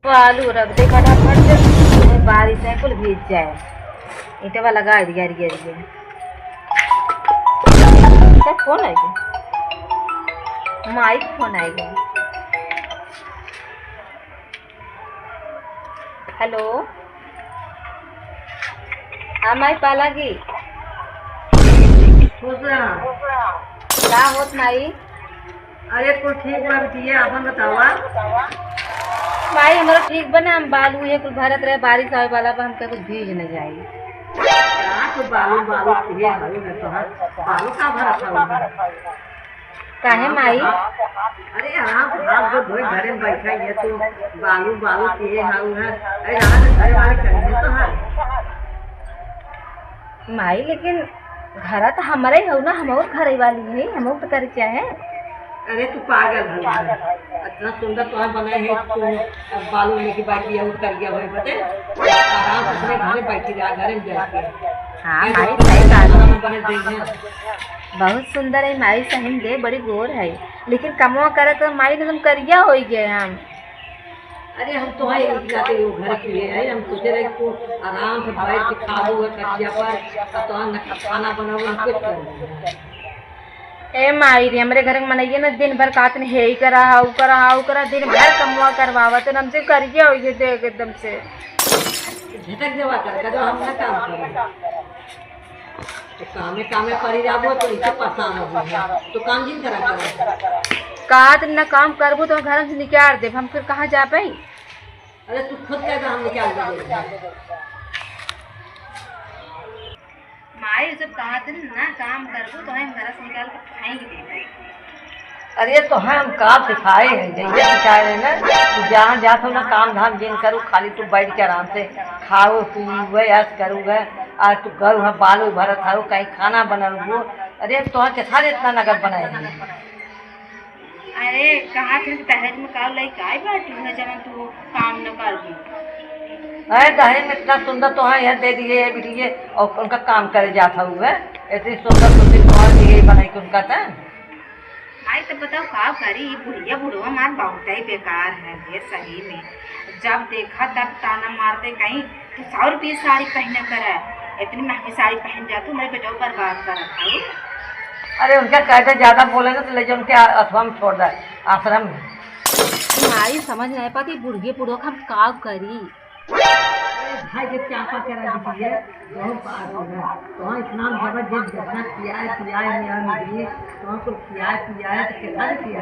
वो आलू रख दे फटाफट से बारिश है कुल भीज जाए। ईटे वाला गाड़ी गिर गिर गया। क्या फोन आएगा? माइक फोन आएगा। हेलो हाँ माई पाला की क्या होत माई? अरे कुल ठीक बा बिटिया, अपन बतावा। माई हमारा ठीक बना, हम बालू ये कुल भरत रहे, बारिश आवे वाला बा, हमके कुछ भीज न जाई। क्या तो बालू बालू किए हलू में तो बालू का भरा था। काहे माई? अरे हाँ भाग जो धोई घरे में बैठा ये तो बालू बालू किए हाउ है। अरे यहाँ घर वाले करेंगे तो है माई लेकिन घर तो हमारे ही हो ना, हम और घर वाली है, हम और तो करे चाहे। अरे तू पागल है, इतना सुंदर तो बनाए है तू। अब बालू लेके बैठी है कर गया भाई बते आराम से अपने घरे बैठी रहा, घरे में जाके। हाँ माई सही बात बने देंगे बहुत सुंदर है माई, सही दे बड़ी गोर है, लेकिन कमवा करे तो माई ने तुम करिया हो गए हम। अरे हम तो है जाते वो घर के लिए है, हम सोचे रहे तू आराम से बैठ के खाओ कचिया पर तो न खाना बनाओ न कुछ कर। ए माई रे हमारे घर में मनइए ना दिन भर कातन हे ही करा हाउ करा हाउ करा, दिन भर कमवा करवावा तो हमसे करिया हो गए देख एकदम से झटक देवा कर जो हम ना काम करें तो कामे कामे करी जाबो तो इसे परेशान हो गए तो काम जिन करा कर कात न काम करबो तो घर से निकाल दे, हम फिर कहाँ जा पाई? अरे तू खुद कह हम निकाल दे माई जब कहा थे ना काम करबो तो हम घर से निकाल के खाएंगे दे। अरे तो हम काम सिखाए हैं जैसे सिखाए हैं ना, जहाँ जाते हो ना काम धाम जिन करूँ, खाली तू बैठ के आराम से खाओ पीवे ऐस करूँगा। आज तू घर वहाँ बालू भरत हाउ कहीं खाना बनाओ। अरे तो कैसा इतना नगद बनाएगी? अरे कहा थे दहेज में का लई काय बाटी है जब तू काम न करबी? अरे दहेज में इतना सुंदर तो हाँ यह दे दिए बिटिए और उनका काम करे जाता हुआ ऐसे सुंदर सुंदर दिए बनाई के उनका था। आई तो बताओ का करी, बुढ़िया बुढ़वा मार बहुत ही बेकार है ये सही में। जब देखा तब ताना मारते कहीं तो 100 रुपये साड़ी पहने कर, इतनी महंगी साड़ी पहन जा तू मेरे बेटो बर्बाद कर रखा। अरे उनका कहते ज्यादा बोले ना तो ले जाओ उनके अथवा में छोड़ दे आश्रम में। भाई समझ नहीं पाती बुढ़िया बुढ़वा हम का करी। भाई जब चापा करा दीजिए बहुत बात होगा तो इतना जबरदस्त जितना किया है पिया है तो हमको किया है तो कितना किया